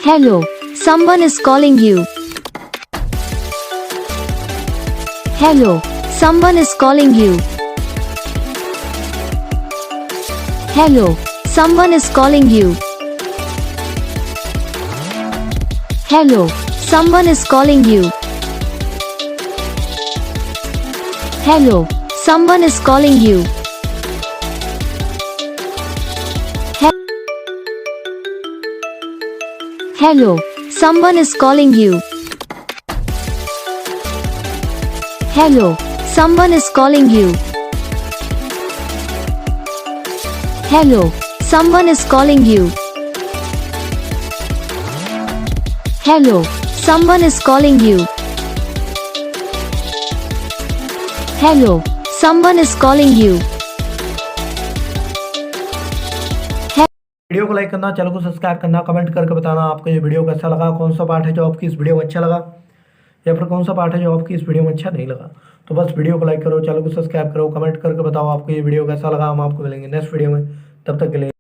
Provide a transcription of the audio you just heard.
Hello, someone is calling you. Hello, someone is calling you. Hello, someone is calling you. Hello, someone is calling you. Hello, someone is calling you. Hello, someone is calling you. Hello, someone is calling you. Hello, someone is calling you. Hello, someone is calling you. Hello, someone is calling you. Video को like करना, channel को subscribe करना, comment करके बताना आपको ये video कैसा लगा, कौन सा पार्ट है जो आपकी इस वीडियो में अच्छा लगा या फिर कौन सा पार्ट है जो आपकी इस वीडियो में अच्छा नहीं लगा। तो बस वीडियो को लाइक करो, चैनल को सब्सक्राइब करो, कमेंट करके बताओ आपको ये वीडियो कैसा लगा। हम आपको मिलेंगे नेक्स्ट वीडियो में, तब तक के लिए।